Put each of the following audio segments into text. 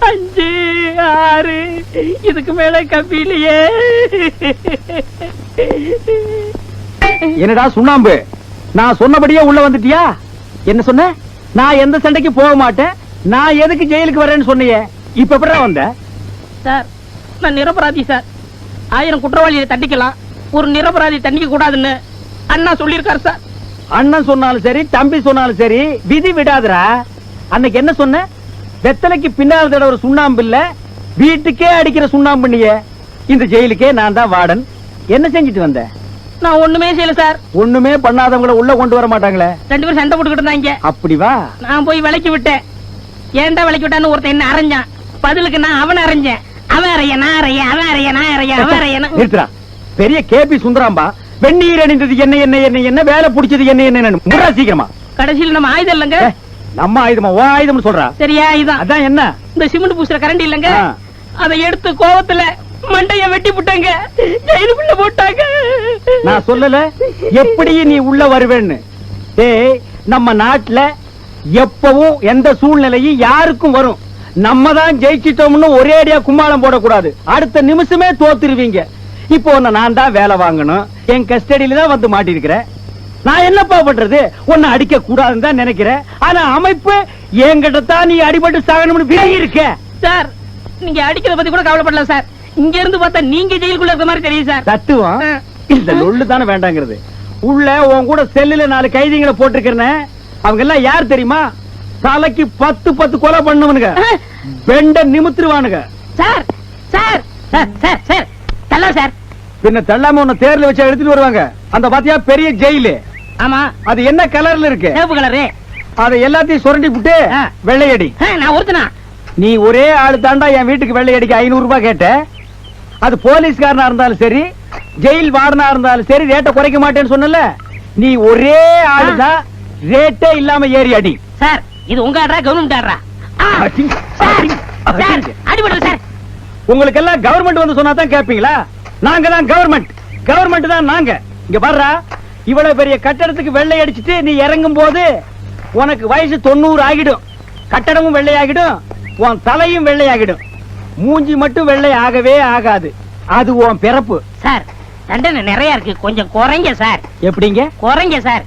5 6 இதுக்கு மேல கம்பியிலேயே. என்னடா சுண்ணாம்பு, நான் சொன்னபடியே உள்ள வந்துட்டியா? என்ன சொன்ன? நான் எந்த சண்டைக்கு போக மாட்டேன், நான் எதுக்கு ஜெயிலுக்கு வரேன்னு சொன்னியே, இப்ப எப்படா வந்த? சார் நான் நிரபராதி சார். 1000 குற்றவாளியை தண்டிக்கலாம், ஒரு நிரபராதி தண்டிக்க கூடாதுன்னு அண்ணா சொல்லியிருக்காரு சார். அண்ணன் சொன்னாலும் சரி, தம்பி சொன்னாலும் சரி, விதி விடாதுடா. அன்னைக்கு என்ன சொன்ன? வெத்தலைக்கு பின்னால் தட ஒரு சுண்ணாம்பு இல்ல, வீட்டுக்கே அடிக்கிற சுண்ணாம்பு. நீ இந்த ஜெயிலுக்கே நான் தான் வார்டன். என்ன செஞ்சுட்டு வந்த? நான் ஒண்ணுமே செய்யல சார். ஒண்ணுமே பண்ணாதவங்கள உள்ள கொண்டு வர மாட்டாங்களே. 2 பேரும் சண்டை போட்டுக்கிட்டு இருந்தாங்க. அப்படி வா. நான் போய் விலைக்கு விட்டேன். ஏன்டா விலைக்கு விட்டான்னு ஒருத்தன் என்ன அரைஞ்சான். பதிலுக்கு நான் அவனை அரைஞ்சேன். அவன் அறைய நான் அறைய, அவன் அறைய நான் அறைய, அவன் அறைய. நிறுத்துறா. பெரிய கேபி சுந்தராம்பா, வெந்நீர் அணிந்தது என்ன என்ன என்ன என்ன, வேலை பிடிச்சது என்ன என்ன, முடா சீக்கிரமா. கடைசியில் நம்ம ஆயுதம் இல்லங்க. நம்ம ஆயுதமா? ஓ ஆயுதம் சொல்றா. சரியா? இதுதான். அதான் என்ன? இந்த சிமெண்ட் பூசுற கரண்ட் இல்லங்க, அதை எடுத்து கோவத்துல மண்டைய வெட்டி போட்டாங்க, ஜெயிலுக்குள்ள போட்டாங்க. நான் சொல்லல எப்படி நீ உள்ள வருவேன்னு. டேய், நம்ம நாட்டுல எப்பவும் எந்த சூழ்நிலையும் யாருக்கும் வரும். நம்ம தான் ஜெயிச்சிட்டோம்னு ஒரே அடியா கும்மாளம் போடக்கூடாது. அடுத்த நிமிஷமே தோத்துருவீங்க. இப்போ நான் தான் வேலை வாங்கணும், என் கஸ்டடியில தான் வந்து மாட்டிருக்கிறேன். நான் என்னப்பா பண்றது? உன்னை அடிக்க கூடாதுன்னு தான் நினைக்கிறேன். ஆனா அமைப்பு என்கிட்ட தான் நீ அடிபட்டு சாகணும்னு விலகி இருக்க. சார் நீங்க அடிக்கிறத பத்தி கூட கவலைப்படல சார். இங்க இருந்து பார்த்தா நீங்க ஜெயிலுக்குள்ள இருக்க மாதிரி தெரியும் சார். தத்துவம் இந்த லொள்ளு தானே வேண்டாங்கிறது. உள்ள உன் கூட செல்லுல 4 கைதிகளை போட்டிருக்கிறேன். அவங்க எல்லாம் யார் தெரியுமா? தலைக்கு 10 கொலை பண்ணுவனுங்க, பெண்ட நிமித்துருவானுங்க. Sir sir sir sir sir தள்ள சார். பின்ன தள்ளாம உன்னை தேர்ல வச்சு எடுத்துட்டு வருவாங்க. அந்த பாத்தியா பெரிய ஜெயிலு? ஆமா. அது என்ன கலர்ல இருக்கு? சிவப்பு கலரு. அதை எல்லாத்தையும் சுரண்டி விட்டு வெள்ளையடி. நான் ஒருத்தனா? நீ ஒரே ஆளு தாண்டா என் வீட்டுக்கு வெள்ளையடிக்கு 500 ரூபாய் கேட்ட. அது போலீஸ்காரனா இருந்தாலும் சரி, ஜெயில் வார்டனா இருந்தாலும் சரி, ரேட்டை குறைக்க மாட்டேன்னு சொன்னல. நீ ஒரே ஆளுதான், ரேட்டே இல்லாம ஏறி அடி. சார் இது உங்க ஆடுறா கவர்மெண்ட் ஆடுறா? அடிபடுது சார். உங்களுக்கு எல்லாம் கவர்மெண்ட் வந்து சொன்னா தான் கேப்பீங்களா? நாங்க தான் கவர்மெண்ட், கவர்மெண்ட் தான் நாங்க. இங்க பாருடா, இவ்வளவு பெரிய கட்டடத்துக்கு வெள்ளை அடிச்சிட்டு நீ இறங்கும் போது உனக்கு வயசு 90 ஆகிடும். கட்டடமும் வெள்ளையாகிடும், உன் தலையும் வெள்ளையாகிடும். மூஞ்சி மட்டும் வெள்ளை ஆகவே ஆகாது. அது உன் பிறப்பு. சார் தண்டனை நிறைய இருக்கு, கொஞ்சம் குறைங்க சார். எப்படிங்க குறைங்க சார்?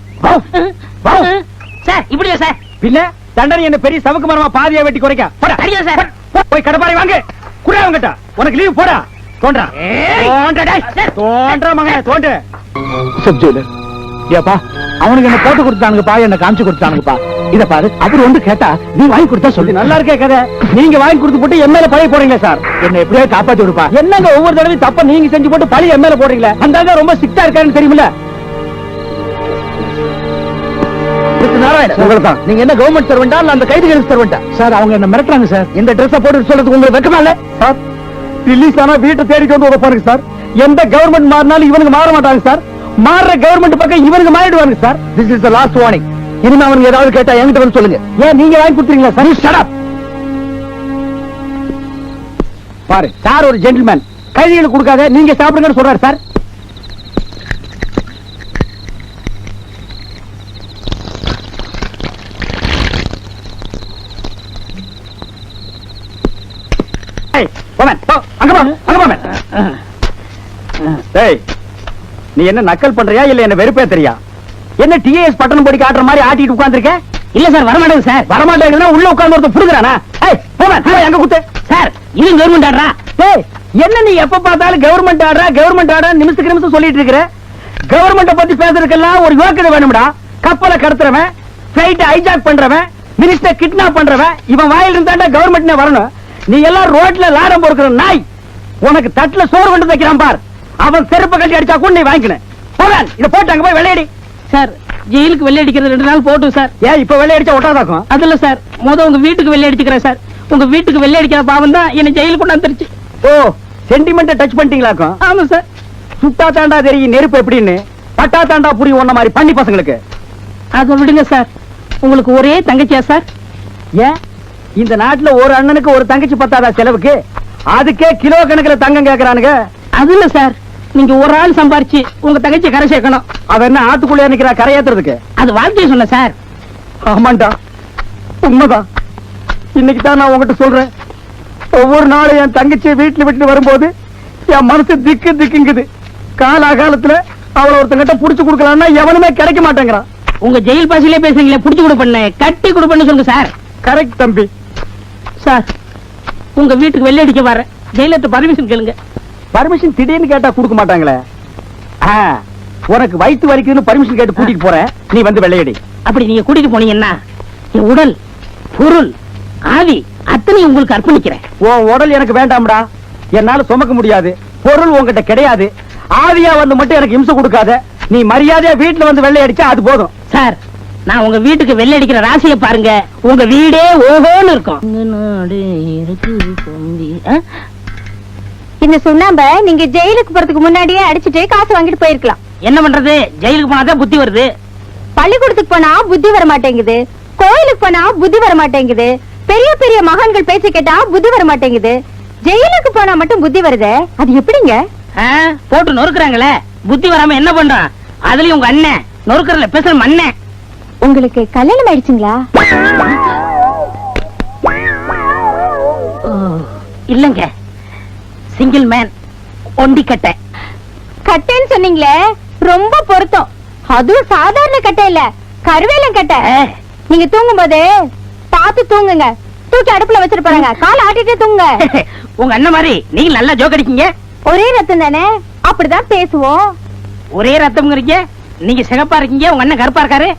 சார் இப்படியா சார்? பின்ன தண்டனை என்ன பெரிய சவுக்கு மரமா பாதியா வெட்டி குறைக்க? அடியா சார். போய் கடப்பாரை வாங்க, குறையாவங்கட்டா. உனக்கு லீவ் போடா. தோன்றா தோன்றா மகனே தோன்று. சப்ஜெக்ட் ஏப்பா, அவனுக்கு என்ன போட்டு கொடுத்தானுங்கப்பா, என்ன காமிச்சு கொடுத்தானுங்கப்பா. இத பாரு, அவர் ஒன்று கேட்டா நீ வாங்கி கொடுத்தா சொல்லி. நல்லா இருக்கே கதை. நீங்க வாங்கி கொடுத்து போட்டு என் மேல பழைய போறீங்க சார். என்ன எப்படியா காப்பாத்தி விடுப்பா. என்னங்க ஒவ்வொரு தடவையும் தப்ப நீங்க செஞ்சு போட்டு பழைய என் மேல போடுறீங்களா? அந்த ரொம்ப ஸ்ட்ரிக்டா இருக்காருன்னு தெரியுமில்ல? நீங்க என்ன கவர்மெண்ட் சர்வெண்டா இல்ல அந்த கைதிகளுக்கு சர்வெண்டா? சார் அவங்க என்ன மிரட்டுறாங்க சார். இந்த ட்ரெஸ் போட்டு சொல்றதுக்கு உங்களுக்கு வெக்கமா இல்ல சார்? ரிலீஸ் ஆனா வீட்டை தேடிட்டு வந்து உட்காருங்க சார். எந்த கவர்மெண்ட் மாறினாலும் இவனுக்கு மாற மாட்டாங்க சார். மாறுற கவர்மெண்ட் பக்கம் இவனுக்கு மாறிடுவாங்க sir. This is the last warning. இனிமே அவனுக்கு ஏதாவது கேட்டா என்கிட்ட வந்து சொல்லுங்க. ஏன் நீங்க வாங்கி கொடுத்துறீங்களா சார்? Shut up. பாரு சார், ஒரு ஜென்டில்மேன். கைதிகளுக்கு கொடுக்காத, நீங்க சாப்பிடுங்கன்னு சொல்றாரு சார். நீ என்ன நக்கல் பண்றியா இல்ல என்ன வெறுப்பே தெரியா? என்ன டிஎஸ் பட்டணம் போடி காட்டுற மாதிரி ஆட்டிட்டு உட்கார்ந்திருக்க? இல்ல சார், வரமாட்டேங்க சார். வரமாட்டேங்கன்னா உள்ள உட்கார்ந்து ஒருத்தன் புடுங்கறானா? எங்க குத்து சார்? இது கவர்மெண்ட் ஆடுறா. என்ன நீ எப்ப பார்த்தாலும் கவர்மெண்ட் ஆடுறா கவர்மெண்ட் ஆடுறா நிமிஷத்துக்கு நிமிஷம் சொல்லிட்டு இருக்கிற? கவர்மெண்ட பத்தி பேசுறதுக்கெல்லாம் ஒரு யோக்கியதை வேணும்டா. கப்பலை கடத்துறவன், பிளைட் ஹைஜாக் பண்றவன், மினிஸ்டர் கிட்னாப் பண்றவன், இவன் வாயில இருந்தாண்டா கவர்மெண்ட்னே வரணும். நீ எல்லாம் ரோட்ல லாடம் பொறுக்கிற நாய். உனக்கு தட்டுல சோறு கொண்டு வைக்கிறான் பார், அவன் செருப்பு கட்டி அடிச்சா கூட நீ வாங்கிக்கணும். போவேன் இத போட்டாங்க போய் வெள்ளையடி. சார் ஜெயிலுக்கு வெள்ளை அடிக்கிறது 2 நாள் போட்டும் சார். ஏன் இப்ப வெள்ளை அடிச்சா ஒட்டாதாக்கும்? அதுல சார் உங்க வீட்டுக்கு வெள்ளை அடிச்சுக்கிறேன் சார். உங்க வீட்டுக்கு வெள்ளை அடிக்கிற பாவம் தான் என்ன ஜெயிலுக்கு கொண்டாந்துருச்சு. ஓ, சென்டிமெண்ட்டை டச் பண்ணிட்டீங்களாக்கும்? ஆமா சார். சுட்டா தாண்டா தெரியும் நெருப்பு எப்படின்னு, பட்டா தாண்டா புரியும் ஒன்ன மாதிரி பண்ணி பசங்களுக்கு. அதை விடுங்க சார். உங்களுக்கு ஒரே தங்கச்சியா சார்? ஏன் இந்த நாட்டுல ஒரு அண்ணனுக்கு ஒரு தங்கச்சி பத்தாதா செலவுக்கு? அதுக்கே கிலோ கணக்குல தங்கம் கேக்குறானுங்க. அது இல்ல சார், நீங்க ஒரு ஆள் சம்பாரிச்சு உங்க தங்கச்சி கரை சேர்க்கணும். அவ என்ன ஆத்துக்குள்ளே நிக்கிறா கரை ஏத்துறதுக்கு? அது வாழ்க்கையை சொன்ன சார். ஆமாண்டா, உண்மைதான். இன்னைக்கு தான் நான் உங்ககிட்ட சொல்றேன். ஒவ்வொரு நாளும் என் தங்கச்சியை வீட்டுல விட்டு வரும்போது என் மனசு திக்கு திக்குங்குது. காலாகாலத்துல அவளை ஒருத்தங்கிட்ட புடிச்சு கொடுக்கலாம்னா எவனுமே கிடைக்க மாட்டேங்கிறான். உங்க ஜெயில் பாசிலே பேசுறீங்களே, புடிச்சு கொடுப்பண்ணு, கட்டி கொடுப்பண்ணு சொல்லுங்க சார். கரெக்ட் தம்பி. சார், உங்க வீட்டுக்கு வெள்ளை அடிக்க வர ஜெயிலத்து பர்மிஷன் கேளுங்க. பர்மிஷன் திடீர்னு கேட்டா கொடுக்க மாட்டாங்களே. உனக்கு வயிற்று வரைக்கும் பர்மிஷன் கேட்டு கூட்டிட்டு போறேன், நீ வந்து வெள்ளையடி. அப்படி நீங்க கூட்டிட்டு போனீங்கன்னா என் உடல், பொருள், ஆவி அத்தனை உங்களுக்கு அர்ப்பணிக்கிறேன். உன் உடல் எனக்கு வேண்டாம்டா, என்னால சுமக்க முடியாது. பொருள் உன்கிட்ட கிடையாது. ஆவியா வந்து மட்டும் எனக்கு இம்சை கொடுக்காத. நீ மரியாதையா வீட்டுல வந்து வெள்ளை அடிச்சா அது போதும். சார், நான் உங்க வீட்டுக்கு வெள்ளை அடிக்கிற ராசியை பாருங்க, உங்க வீடே ஓஹோன்னு இருக்கும். இந்த சுண்ணாம்ப நீங்க ஜெயிலுக்கு போறதுக்கு முன்னாடியே அடிச்சிட்டு காசு வாங்கிட்டு போயிருக்கலாம். என்ன பண்றது, ஜெயிலுக்கு போனாதான் புத்தி வருது. பள்ளிக்கூடத்துக்கு போனா புத்தி வர மாட்டேங்குது, கோயிலுக்கு போனா புத்தி வர மாட்டேங்குது, பெரிய பெரிய மகான்கள் பேச்சு கேட்டா புத்தி வர மாட்டேங்குது. ஜெயிலுக்கு போனா மட்டும் புத்தி வருதே, அது எப்படிங்க? போட்டு நொறுக்குறாங்களே, புத்தி வராம என்ன பண்றான்? அதுலயும் உங்க அண்ணன் நொறுக்கறல பேசுற மண்ணன். உங்களுக்கு கல்யாணம் ஆயிடுச்சுங்களா? இல்லங்க, சிங்கிள் மேன், ஒண்டி கட்டை. கட்டைன்னு சொன்னீங்களே, ரொம்ப பொருத்தம். அதுவும் சாதாரண கட்டை இல்ல, கருவேலம் கட்டை. நீங்க தூங்கும் போது பார்த்து தூங்குங்க. தூக்கி அடுப்புல வச்சிருப்பாங்க, கால் ஆட்டிட்டே தூங்குங்க. உங்க அண்ணன் மாதிரி நீங்க நல்லா ஜோக் அடிக்கீங்க. ஒரே ரத்தம் தானே, அப்படிதான் பேசுவோம். ஒரே ரத்தம்ங்கிறீங்க, நீங்க சிகப்பா இருக்கீங்க, உங்க அண்ணன் கருப்பா இருக்காரு.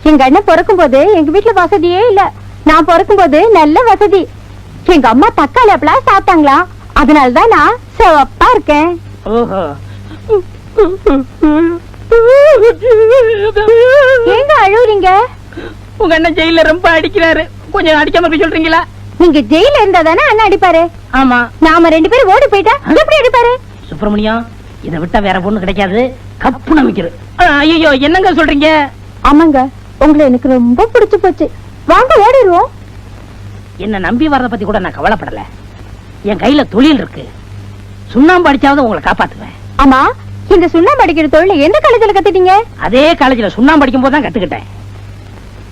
எங்க அண்ணன் பிறக்கும் போது எங்க வீட்டுல வசதியே இல்ல. நான் பிறக்கும் போது நல்ல வசதி. எங்க அம்மா தக்காளி அப்பெல்லாம் சாப்பிட்டாங்களா, அதனாலதான் நான் சிவப்பா இருக்கேன். ஓஹோ. ஏங்க அழுவுறீங்க? உங்க அண்ணன் ஜெயில ரொம்ப அடிக்கிறாரு, கொஞ்சம் அடிக்காம இருக்க சொல்றீங்களா? நீங்க ஜெயில இருந்தா தானே அண்ணன் அடிப்பாரு. ஆமா, நாம ரெண்டு பேரும் ஓடி போயிட்டா எப்படி அடிப்பாரு? சுப்பிரமணியம், இதை விட்டா வேற பொண்ணு கிடைக்காது. கப்பு நம்பிக்கிறது. ஐயோ, என்னங்க சொல்றீங்க? ஆமாங்க, உங்களை எனக்கு ரொம்ப பிடிச்சு போச்சு. வாங்க ஓடிடுவோம். என்ன நம்பி வர்றத பத்தி கூட நான் கவலைப்படல. என் கையில தொழில் இருக்கு, சுண்ணாம்பு அடிச்சாவது உங்களை காப்பாத்துவேன். ஆமா, இந்த சுண்ணாம்பு அடிக்கிற தொழில் எந்த காலேஜ்ல கத்துட்டீங்க? அதே காலேஜ்ல சுண்ணாம்பு அடிக்கும் போது தான் கத்துக்கிட்டேன்.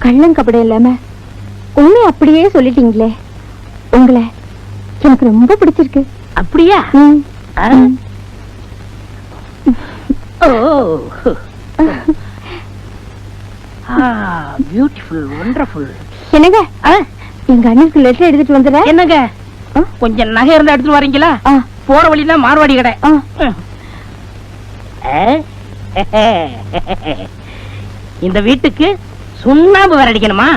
கள்ளம் கபடி இல்லாம உண்மை அப்படியே சொல்லிட்டீங்களே. உங்களை எனக்கு ரொம்ப பிடிச்சிருக்கு. அப்படியா? ஓ, பியூட்டிஃபுல், வண்டர்ஃபுல். என்னங்க, எங்க அண்ணனுக்கு லெட்டர் எடுத்துட்டு வந்துடுறேன். என்னங்க, கொஞ்சம் நகை இருந்தா எடுத்துட்டு வரீங்களா? போற வழியில மார்வாடி கடை. இந்த வீட்டுக்கு சுண்ணாம்பு வேற அடிக்கணுமா?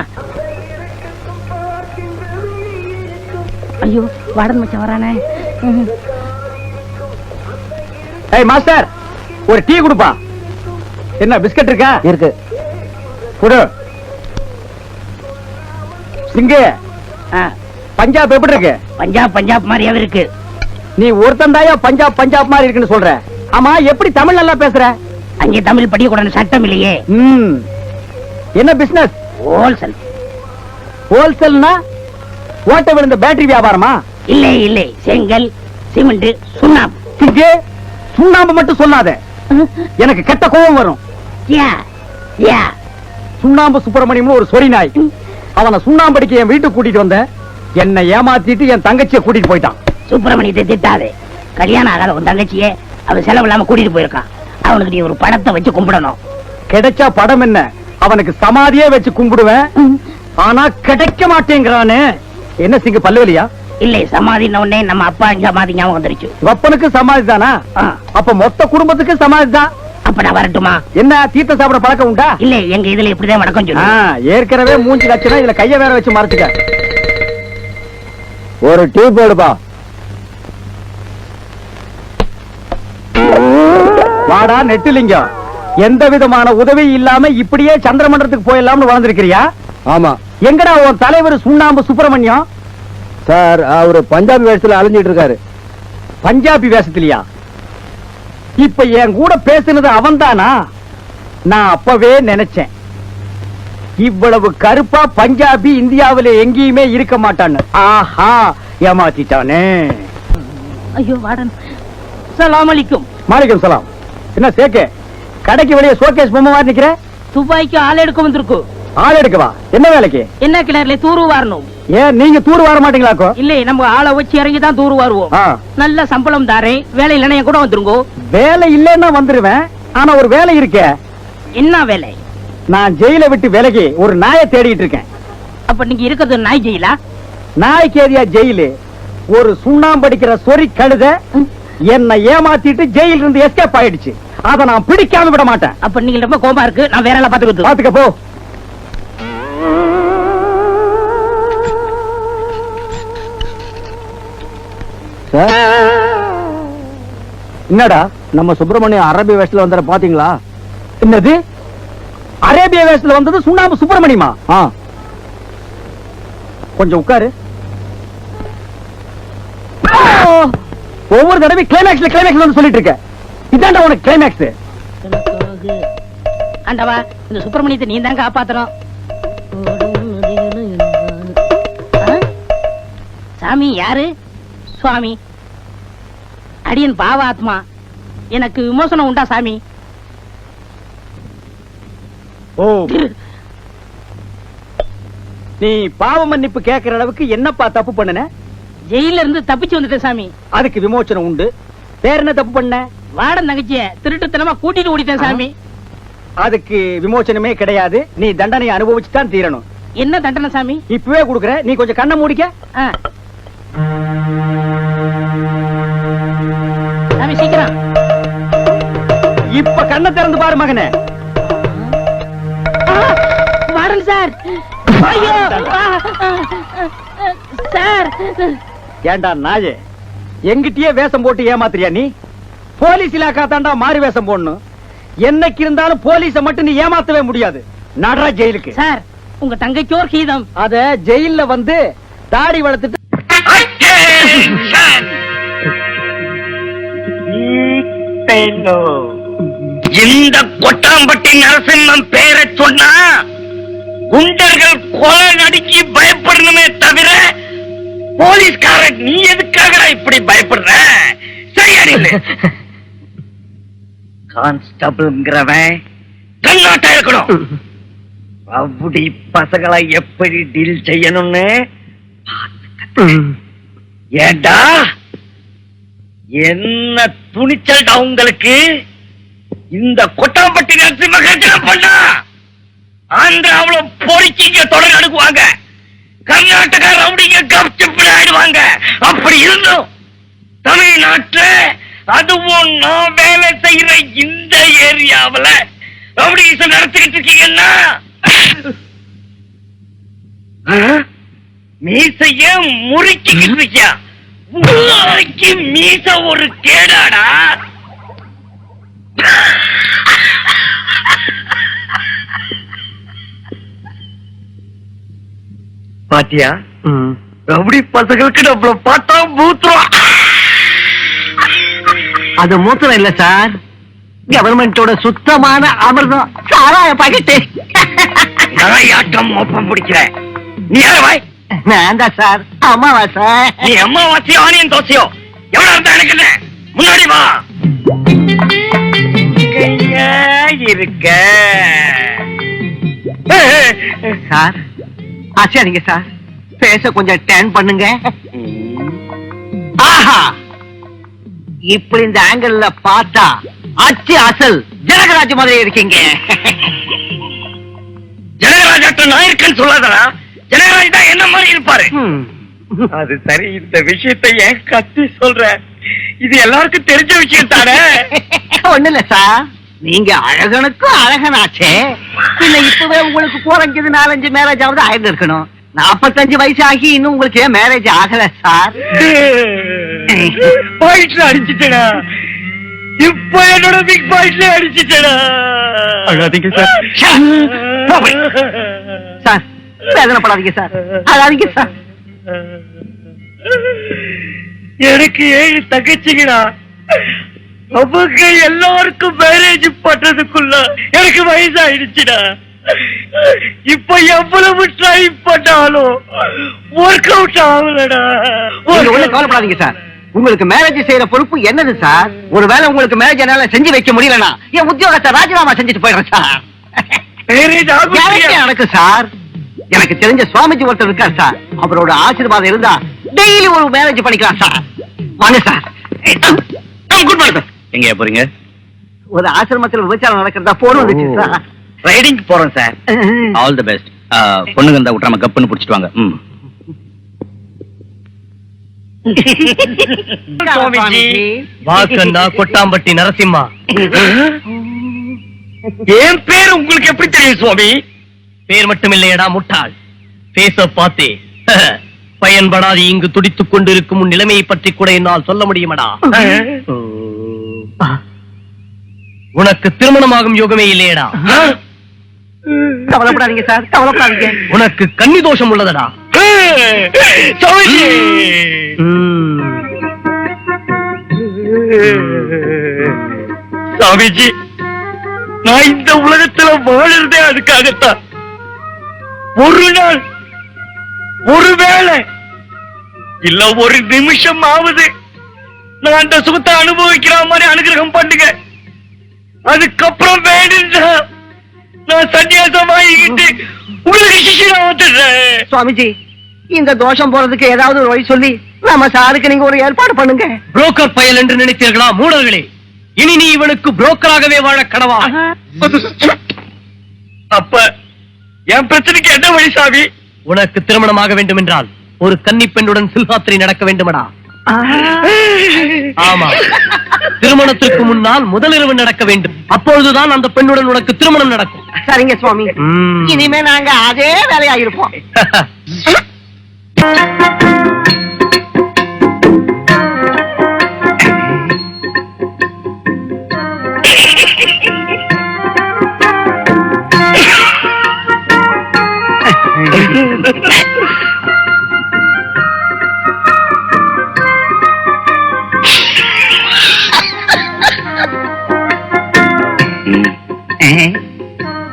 ஐயோ, வாடன் மச்சான் வரானே. ஏய் மாஸ்டர், ஒரு டீ கொடுப்பா. என்ன பிஸ்கட் இருக்கா? இருக்கு, குடு. சிங்கு, பஞ்சாப் எப்படி இருக்கு? பஞ்சாப் பஞ்சாப் மாதிரியாவே இருக்கு. நீ ஒருத்தன் தாயா பஞ்சாப் பஞ்சாப் மாதிரி இருக்குன்னு சொல்ற. ஆமா, எப்படி தமிழ் நல்லா பேசுற? அங்கே தமிழ் படிக்க கூடாது சட்டம் இல்லையே. என்ன பிசினஸ்? ஹோல்சேல். ஹோல்சேல்னா ஓட்ட விழுந்த பேட்டரி வியாபாரமா? இல்லை இல்லை, செங்கல், சிமெண்ட், சுண்ணாம்பு. சிங்கு, சுண்ணாம்பு மட்டும் சொல்லாத, எனக்கு கெட்ட கோபம் வரும். சுண்ணாம்பு சுப்பிரமணியம் ஒரு சொரி நாய். அவனை சுண்ணாம்பு அடிக்க என் வீட்டுக்கு கூட்டிட்டு வந்த, என்னை ஏமாத்திட்டு என் தங்கச்சியை கூட்டிட்டு போயிட்டான். சுப்பிரமணியத்தை திட்டாது. கல்யாணம் ஆகாத உன் தங்கச்சியே அவன் செலவு இல்லாம கூட்டிட்டு போயிருக்கான். அவனுக்கு நீ ஒரு படத்தை வச்சு கும்பிடணும். கிடைச்சா படம் என்ன, அவனுக்கு சமாதியே வச்சு கும்பிடுவேன். ஆனா கிடைக்க மாட்டேங்கிறானே. என்ன சிங்கு, பல்லுவலியா? இல்லை, சமாதின உடனே நம்ம அப்பா சமாதி ஞாபகம் வந்துருச்சு. அப்பனுக்கு சமாதி தானா? அப்ப மொத்த குடும்பத்துக்கு சமாதி தான். அப்ப நான் வரட்டுமா? என்ன தீர்த்த சாப்பிட பழக்கம் உண்டா? இல்ல, எங்க இதுல இப்படிதான் வணக்கம் சொல்லு. ஏற்கனவே மூஞ்சி லட்சணம், இதுல கைய வேற வச்சு மறைச்சுக்க. ஒரு டீ போடுப்பா. வாடா நெட்டிலிங்கம், எந்த விதமான உதவி இல்லாம இப்படியே சந்திரமண்டலத்துக்கு போயிடலாம்னு வளர்ந்திருக்கிறியா? ஆமா. எங்கடா உன் தலைவர் சுண்ணாம்பு சுப்பிரமணியம்? சார், அவரு பஞ்சாபி வேஷத்துல அலைஞ்சிட்டு இருக்காரு. பஞ்சாபி வேஷத்திலியா? இப்ப என் கூட பேசுனது அவன் தானா? நான் அப்பவே நினைச்சேன், இவ்வளவு கருப்பா பஞ்சாபி இந்தியாவில எங்கேயுமே இருக்க மாட்டான்னு. ஆஹா, ஏமாத்திட்டானே. ஐயோ வாடன். சலாம் அலைக்கும். மாலிகம் சலாம். என்ன சேக்கே, கடைக்கு வெளியே ஷோகேஸ் பொம்மை மாதிரி நிக்கிற? துபாய்க்கு ஆள் எடுக்க வந்திருக்கு. ஆள் எடுக்கவா? என்ன வேலைக்கு? என்ன கிணறுல தூரு வாரணும். ஏன் நீங்க தூர் வர மாட்டீங்களாக்கோ? இல்ல நம்ம ஆளை வச்சு இறங்கி தான் தூர் வருவோம். ஆ. நல்ல சம்பளம் தாரேன், வேலை இல்லைன்னா என் கூட வந்துருங்கோ. வேலை இல்லைன்னா வந்துருவேன். ஆனா ஒரு வேலை இருக்கே. என்ன வேலை? நான் ஜெயில விட்டு விலகி ஒரு நாயை தேடிட்டு இருக்கேன். அப்ப நீங்க இருக்கிறது நாய் ஜெயிலா? நாய்க்கு ஏரியா ஜெயிலு. ஒரு சுண்ணாம்படிக்கிற சொறி கழுத என்னை ஏமாத்திட்டு ஜெயில இருந்து எஸ்கேப் ஆயிடுச்சு. அத நான் பிடிக்காம விட மாட்டேன். அப்ப நீங்க ரொம்ப கோபமா இருக்கு, நான் வேற எல்லாம் பாத்துக்கிட்டு. பாத்துக்க போ. என்னடா நம்ம சுப்பிரமணியம் அரேபிய வேஷத்துல வந்தத பாத்தீங்களா? என்னது அரேபிய வேஷத்துல வந்தது சுண்ணாம்பு சுப்பிரமணியமா? கொஞ்சம் உட்காரு. ஒவ்வொரு தடவை கிளைமேக்ஸ்ல வந்து சொல்லிட்டு இருக்க. இதான்டா உனக்கு கிளைமேக்ஸ். ஆண்டவா, இந்த சுப்பிரமணியத்தை நீ தான் காப்பாத்தணும். சாமி யாரு? சுவாமி, அடியன் பாவாத்மா, எனக்கு விமோசனம் உண்டா சாமி? ஓ, நீ பாவ மன்னிப்பு கேட்கிற அளவுக்கு என்னப்பா தப்பு பண்ணன? ஜெயில இருந்து தப்பிச்சு வந்துட்டேன் சாமி. அதுக்கு விமோசனம் உண்டு. வேற என்ன தப்பு பண்ண? வாடன் தங்கச்சிய திருட்டுத்தனமா கூட்டிட்டு ஓடிட்டேன் சாமி. அதுக்கு விமோசனமே கிடையாது. நீ தண்டனை அனுபவிச்சுதான் தீரணும். என்ன தண்டனை சாமி? இப்பவே கொடுக்கற. நீ கொஞ்சம் கண்ணை மூடிக்க. சாமி சீக்கிரம். இப்ப கண்ணை திறந்து பாரு மகனே. வாடன் சார். ஐயோ சார். ஏண்டா நாயே, எங்கிட்டயே வேஷம் போட்டு ஏமாத்துறியா நீ? போலீஸ் இலாக்கா தாண்டா மாறி வேஷம் போடணும். என்னைக்கு இருந்தாலும் போலீஸ மட்டும் நீ ஏமாத்தவே முடியாது. நடரா ஜெயிலுக்கு. சார், உங்க தங்கைக்கோர் கீதம். அத ஜெயில்ல வந்து தாடி வளர்த்துட்டு இந்த கொட்டாம்பட்டி நரசிம்மன் பேரை சொன்னா குண்டர்கள் கொலை நடுக்கி பயப்படணுமே தவிர போலீஸ்காரன் நீ எதுக்காக இப்படி பயப்படுற? சரியா? கான்ஸ்டபிள்ங்கிறவன் கண்ணாட்டா இருக்கணும். அப்படி பசங்களை எப்படி டீல் செய்யணும்னு ஏண்டா என்ன துணிச்சல்டா உங்களுக்கு? இந்த கொட்டாம்பட்டி நரசிம்ம கர்ஜனை பண்ணா ஆந்திராவுல பொறிக்கிங்க தொடர் அணுகுவாங்க. கர்நாடகா ரவுடிங்க கப்சிப்பு ஆயிடுவாங்க. அப்படி இருந்தும் தமிழ்நாட்டுல, அதுவும் நான் வேலை செய்யற இந்த ஏரியாவுல ரவுடிசம் நடத்திக்கிட்டு இருக்கீங்கன்னா மீசைய முறுக்கிக்கிட்டு இருக்கியா? மீச ஒரு கேடாடா. பாத்தியா, ரவுடி பசங்களுக்கு நம்மள பார்த்தா மூத்துறோம். அது மூத்திரம் இல்ல சார், கவர்மெண்டோட சுத்தமான அமிர்தம் சாராய பாக்கெட்டு. நிறையாட்டம் மோப்பம் பிடிக்கிற நீ யாரவாய்? நான் தான் சார், அம்மாவாசை. நீ அம்மாவாசையோ ஆனியன் தோசையோ எவ்வளவு இருந்தா எனக்கு என்ன? முன்னாடி வா. இருக்க சார் ஆச்சாரிங்க சார், பேச கொஞ்சம் டேன் பண்ணுங்க. ஆஹா, இப்படி இந்த ஆங்கிள் பார்த்தா அச்சு அசல் ஜனகராஜ் மாதிரி இருக்கீங்க. ஜனகராஜாட்ட நான் இருக்கேன்னு சொல்லாதடா. ஜனகராஜ் தான் என்ன மாதிரி இருப்பாரு. அது சரி, இந்த விஷயத்தை ஏன் கத்தி சொல்ற? இது எல்லாருக்கும் தெரிஞ்ச விஷயம் தானே. ஒண்ணு இல்ல சார், நீங்க அழகனுக்கும் அழகனாச்சே. இல்ல இப்பவே உங்களுக்கு குறைஞ்சது 4-5 மேரேஜ் ஆகுது ஆயிரம் இருக்கணும். 45 வயசு ஆகி இன்னும் உங்களுக்கு ஏன் மேரேஜ் ஆகல சார்? பாயிண்ட்ல அடிச்சுட்டா. இப்ப என்னோட பிக் பாயிண்ட்ல அடிச்சுட்டா. அழாதீங்க சார். சார் வேதனைப்படாதீங்க சார், அழாதீங்க சார். எனக்கு 7 தங்கச்சிங்கடா. அவங்க எல்லாருக்கும் மேரேஜ் பண்றதுக்குள்ள எனக்கு வயசாயிடுச்சுடா. இப்ப எவ்வளவு ட்ரை பண்ணாலும் ஒர்க் அவுட் ஆகலடா. கவலைப்படாதீங்க சார், உங்களுக்கு மேரேஜ் செய்யற பொறுப்பு என்னது சார்? ஒருவேளை உங்களுக்கு மேரேஜ் என்னால செஞ்சு வைக்க முடியலனா என் உத்தியோகத்தை ராஜினாமா செஞ்சுட்டு போயிடுறேன் சார். மேரேஜ் ஆகும் நடக்கு சார். எனக்கு தெரிஞ்ச சுவாமிஜி ஒருத்தர் இருக்கார் சார். அவரோட ஆசீர்வாதம் இருந்தா டெய்லி ஒரு மேரேஜ் பண்ணிக்கலாம் சார். வாங்க சார். Good morning sir. எங்க போறீங்க? ஒரு ஆசிரமத்தில் விபச்சாரம் நடக்கிறதா போன் வந்துச்சு சார். ரைடிங் போறோம் சார். All the best. பொண்ணுங்க இருந்தா விட்டுறாம கப்புன்னு புடிச்சிட்டு வாங்க. சுவாமிஜி. வாக்கண்ணா கொட்டாம்பட்டி நரசிம்மா. என் பேர் உங்களுக்கு எப்படி தெரியும் சுவாமி? பேர் மட்டும் இல்லையடா முட்டாள், பேச பார்த்தே பயன்படாது இங்கு துடித்துக் கொண்டிருக்கும் உன் நிலைமையை பற்றி கூட என்னால் சொல்ல முடியுமடா. உனக்கு திருமணமாகும் யோகமே இல்லையடா. கவலைப்படாதீங்க சார், கவலைப்படாதீங்க. உனக்கு கன்னி தோஷம் உள்ளதடா. சுவாமிஜி. சுவாமிஜி, நான் இந்த உலகத்துல வாழறதே அதுக்காகத்தான். ஒரு நாள், ஒருவேளை இல்ல ஒரு நிமிஷம் ஆகுது நான் அந்த சுகத்தை அனுபவிக்கிற மாதிரி அனுகிரகம் பண்ணுங்க. அதுக்கப்புறம் வேணும்னா நான் சன்னியாசம் வாங்கிக்கிட்டு உங்களுக்கு சிஷ்யனா வந்துடுறேன். சுவாமிஜி, இந்த தோஷம் போறதுக்கு ஏதாவது ஒரு வழி சொல்லி நம்ம சாருக்கு நீங்க ஒரு ஏற்பாடு பண்ணுங்க. புரோக்கர் பயல் என்று நினைத்தீர்களா மூடர்களே? இனி நீ இவனுக்கு புரோக்கராகவே வாழ கடவா. அப்ப என் பிரச்சனைக்கு என்ன வழி சாமி? உனக்கு திருமணமாக வேண்டும் என்றால் ஒரு கன்னி பெண்ணுடன் சில்காத்திரி நடக்க வேண்டுமடா. ஆமா, திருமணத்திற்கு முன்னால் முதலிரவு நடக்க வேண்டும். அப்பொழுதுதான் அந்த பெண்ணுடன் உனக்கு திருமணம் நடக்கும். சரிங்க சுவாமி, இனிமே நாங்க அதே வேலையாயிருப்போம்.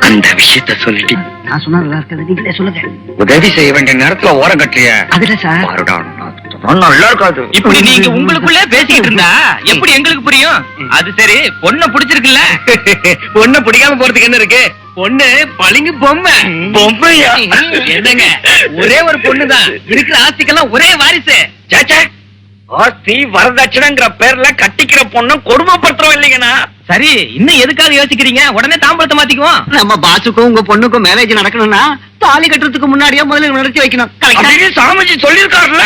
அந்த விஷயத்த சொல்லிட்டு நான் சொன்னா இருக்கிறது நீங்களே சொல்லுங்க. உதவி செய்ய வேண்டிய நேரத்துல ஓரம் கட்டலைய அதுல சார் நல்லா இருக்காது. இப்படி நீங்க உங்களுக்குள்ள பேசிக்கிட்டு இருந்தா எப்படி எங்களுக்கு புரியும்? அது சரி, பொண்ண பிடிச்சிருக்குல்ல? ஒண்ணு பிடிக்காம போறதுக்கு என்ன இருக்கு? பொண்ணு பளிங்கு பொம்மை. பொம்மையா? என்னங்க, ஒரே ஒரு பொண்ணுதான், இருக்கிற ஆஸ்திக்கெல்லாம் ஒரே வாரிசு. சாச்சா, ஆஸ்தி வரதட்சணைங்கிற பேர்ல கட்டிக்கிற பொண்ணு கொடுமைப்படுத்துறோம் இல்லைங்கண்ணா. சரி, இன்னும் எதுக்காக யோசிக்கிறீங்க? உடனே தாம்பளத்தை மாத்திக்குவோம். நம்ம பாசுக்கும் உங்க பொண்ணுக்கும் மேரேஜ் நடக்கணும்னா தாலி கட்டுறதுக்கு முன்னாடியே முதல்ல நடத்தி வைக்கணும். அப்படின்னு சாமிஜி சொல்லிருக்காருல்ல.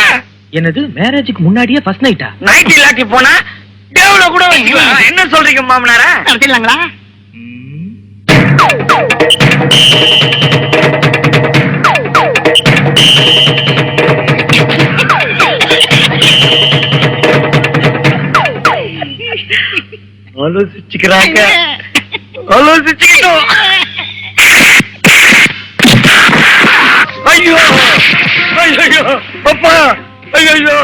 என்னது, மேரேஜுக்கு முன்னாடியே ஃபர்ஸ்ட் நைட்டா? நைட் இல்லாட்டி போனா டேவ்ல கூட வச்சுக்கலாம். என்ன சொல்றீங்க மாமனார? நடத்திடலாங்களா? ஆலோசிச்சுக்கிறாங்க, ஆலோசிச்சுக்கிட்டோம். ஐயோ ஐயோ அப்பா, ஐயோ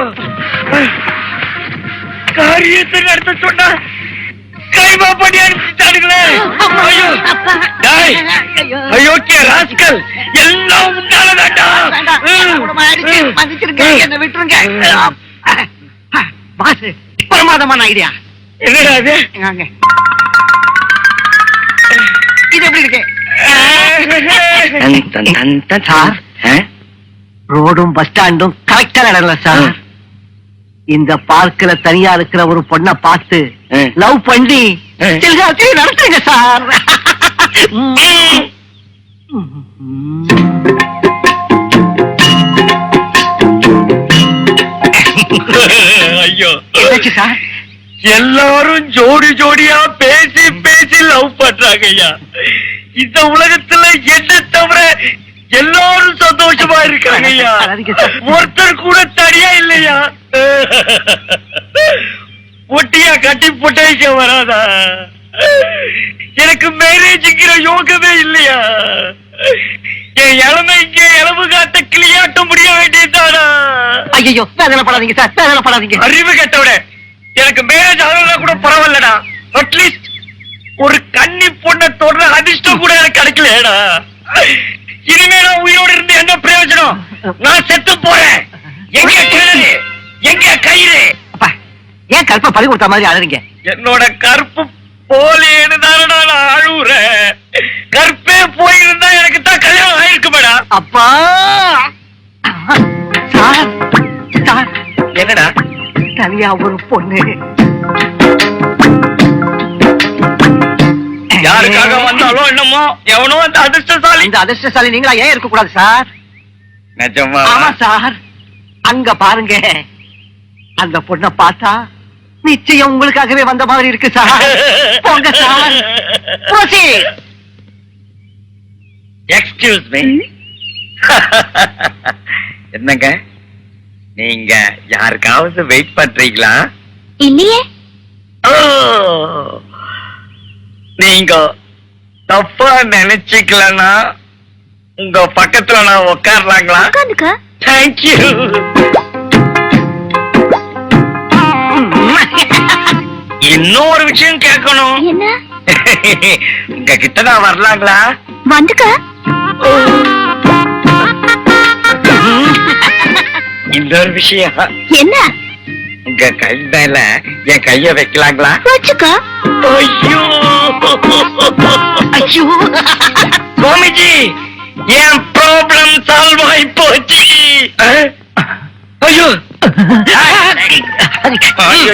காரியத்தை நடத்த சொன்னா கைமா பண்ணி அனுப்பிட்டானுங்களே. ஐயோ டேய், அயோக்கிய ராஸ்கல், எல்லாம் உன்னால வேண்டாம். என்ன விட்டுருங்க பாஸ். பிரமாதமான ஐடியா. என்னடா இது? இது எப்படி இருக்கு சார்? ரோடும் பஸ் ஸ்டாண்டும் கரெக்டா நடல சார். இந்த பார்க்ல தனியா இருக்கிற ஒரு பொண்ணை பார்த்து லவ் பண்ணி நடத்துங்க சார். ஐயோ சார், எல்லாரும் ஜோடி ஜோடியா பேசி பேசி லவ் பண்றாங்க ஐயா. இந்த உலகத்துல என்ன தவிர எல்லாரும் சந்தோஷமா இருக்காங்க ஐயா. ஒருத்தர் கூட தனியா இல்லையா? ஒட்டியா கட்டி பொட்டேஷ வராதா? எனக்கு மேரேஜ்ங்கிற யோகமே இல்லையா? என் இளமை இங்க இளவு காட்ட கிளியாட்ட முடிய வேண்டியதானா? ஐயோ வேதனைப்படாதீங்க சார், வேதனைப்படாதீங்க. அறிவு கேட்டவிட எனக்கு மேரேஜ் ஆகலாம் கூட பரவாயில்லடா. அட்லீஸ்ட் ஒரு கன்னி பொண்ணை தொடர அதிர்ஷ்டம் கூட எனக்கு கிடைக்கலடா. இனிமே நான் உயிரோடு இருந்து என்ன பிரயோஜனம்? நான் செத்து போறேன். எங்க கிணறு, எங்க கயிறு? ஏன் கற்ப பறி கொடுத்த மாதிரி அழறீங்க? என்னோட கற்பு போலேன்னு தானடா நான் அழுவுறேன். கற்பே போயிருந்தா எனக்கு தான் கல்யாணம் ஆயிருக்கு மேடம். அப்பா சார் சார், என்னடா தனியா ஒரு பொண்ணு யாருக்காக வந்தாலும் என்னமோ எவனோ அந்த அதிர்ஷ்டசாலி. இந்த அதிர்ஷ்டசாலி நீங்களா ஏன் இருக்க கூடாது சார்? நிஜமா? ஆமா சார், அங்க பாருங்க, அந்த பொண்ண பார்த்தா நிச்சயம் உங்களுக்காகவே வந்த மாதிரி இருக்கு சார். போங்க சார். Proceed. Excuse me. என்னங்க நீங்க யாருக்காவது வெயிட் பண்றீங்களா? இல்லையே. ஓ, நீங்க தப்பா நினைச்சுக்கலன்னா உங்க பக்கத்துல நான் உட்காரலாங்களா? உட்காந்துக்க. தேங்க்யூ. இன்னொரு விஷயம் கேட்கணும். என்ன? உங்க கிட்ட நான் வரலாங்களா? வந்துக்க. இன்னொரு விஷயம். என்ன? உங்க கை மேல என் கைய வைக்கலாங்களா? வச்சுக்க. ஐயோ ஐயோ, சுவாமிஜி, என் ப்ராப்ளம் சால்வ் ஆயி போச்சு. ஐயோ ஐயோ.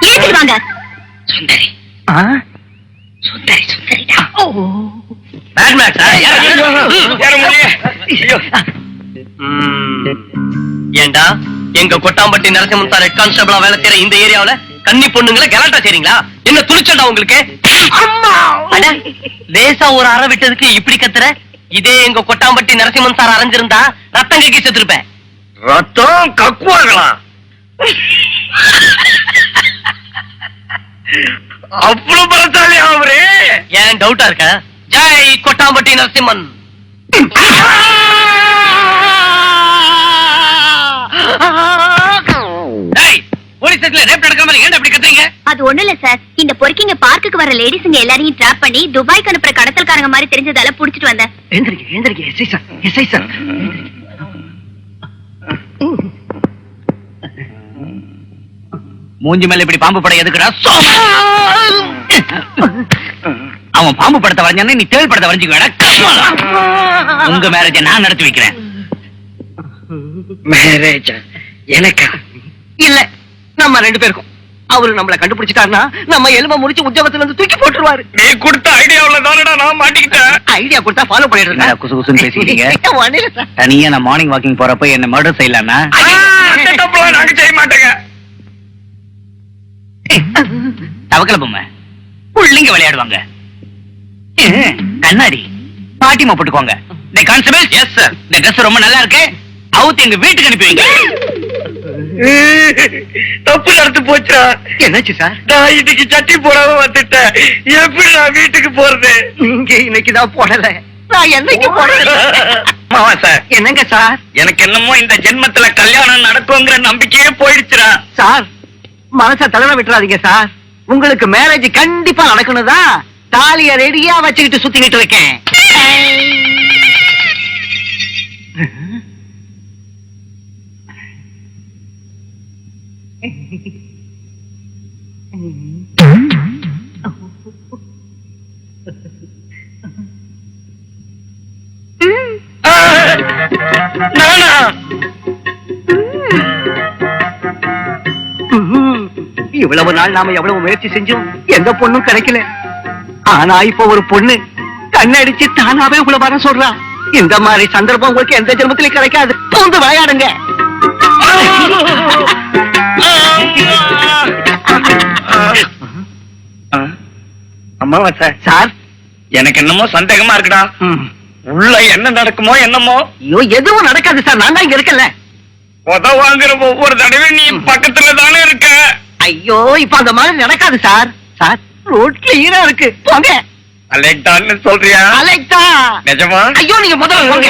ஏத்திட்டு வாங்க. சுந்தரி ஆ? சுந்தரி சுந்தரிடா. Batman sir. ஏற முடியல. ஐயோ. ஏண்டா எங்க கொட்டாம்பட்டி நரசிம்மன் சார் ஹெட் கான்ஸ்டபிளா வேலை செய்யற இந்த ஏரியாவுல கன்னி பொண்ணுங்களை கலாட்டா செய்றீங்களா? என்ன துணிச்சண்டா உங்களுக்கு? அட, லேசா ஒரு அறை விட்டதுக்கு இப்படி கத்துற? இதே எங்க கொட்டாம்பட்டி நரசிம்மன் சார் அரைஞ்சிருந்தா ரத்தம் கக்கி செத்துருப்பேன். ரத்தம் கக்குவாங்களா? அவ்வளவு பலசாலி அவரு? ஏன் டவுட்டா இருக்க? ஜெய் கொட்டாம்பட்டி நரசிம்மன். அது ஒண்ணு இல்ல சார், இந்த பொறுக்கிங்க பார்க்குக்கு வர லேடிஸ்ங்க எல்லாரையும் டிராப் பண்ணி துபாய்க்கு அனுப்புற கடத்தல்காரங்க மாதிரி தெரிஞ்சதால புடிச்சிட்டு வந்தேன். எழுந்திருக்க எழுந்திருக்க. SI sir, SI sir. மூஞ்சி மேல இப்படி பாம்பு படம் எதுக்குடா? அவன் பாம்பு படத்தை வரைஞ்சானே நீ தேள் படத்தை வரைஞ்சுக்குவேடா. உங்க மேரேஜ நான் நடத்தி வைக்கிறேன். மேரேஜ் எனக்கா? இல்ல, நம்ம ரெண்டு பேருக்கும். அவரு நம்மள கண்டுபிடிச்சிட்டாருன்னா நம்ம எலும்ப முடிச்சு உத்தியோகத்துல இருந்து தூக்கி போட்டுருவாரு. நீ கொடுத்த ஐடியாவுல தானடா நான் மாட்டிக்கிட்டேன். ஐடியா கொடுத்தா ஃபாலோ பண்ணிட்டு இருக்கேன். குசு குசுன்னு பேசிட்டீங்க. தனியா நான் மார்னிங் வாக்கிங் போறப்ப என்ன மர்டர் செய்யலாம்னா அந்த தப்புலாம் நாங்க செய்ய மாட்டேங்க. தவக்கல பொம்மை புள்ளிங்க விளையாடுவாங்க. கண்ணாடி பாட்டிமா போட்டுக்கோங்க. கான்ஸ்டபிள், எஸ் சார், இந்த ட்ரெஸ் ரொம்ப நல்லா இருக்கு, அவுத்து எங்க வீட்டுக்கு அனுப்பி வைங்க. தப்பு நடந்து போச்சா? என்னாச்சு சார்? நான் இன்னைக்கு சட்டி போடாம வந்துட்டேன். எப்படி நான் வீட்டுக்கு போறது? நீங்க இன்னைக்குதான் போடல, நான் என்னைக்கு போடல. மாமா சார், என்னங்க சார்? எனக்கு என்னமோ இந்த ஜென்மத்துல கல்யாணம் நடக்குங்கிற நம்பிக்கையே போயிடுச்சுடா. சார், மனச தளர விட்டுறாதீங்க சார். உங்களுக்கு மேரேஜ் கண்டிப்பா நடக்கணும்தான் தாலிய ரெடியா வச்சுக்கிட்டு சுத்திக்கிட்டு இருக்கேன். நானா? இவ்வளவு நாள் நாம எவ்வளவு முயற்சி செஞ்சோம், எந்த பொண்ணும் கிடைக்கல. ஆனா இப்ப ஒரு பொண்ணு கண்ணடிச்சு தானாவே உங்களை வர சொல்றா. இந்த மாதிரி சந்தர்ப்பம் உங்களுக்கு எந்த ஜென்மத்திலும் கிடைக்காது. பூந்து விளையாடுங்க. அம்மாவா சார், சார், எனக்கு என்னமோ சந்தேகமா இருக்குடா. உள்ள என்ன நடக்குமோ என்னமோ. ஐயோ, எதுவும் நடக்காது சார், நான் தான் இங்க இருக்கல. உத வாங்குற ஒவ்வொரு தடவையும் நீ பக்கத்துல தானே இருக்க. ஐயோ, இப்ப அந்த மாதிரி நடக்காது சார். சார், ரோட் கிளியரா இருக்கு, போங்க. அலெக்டான்னு சொல்றியா? அலெக்டா. நிஜமா? ஐயோ, நீங்க முதல்ல போங்க.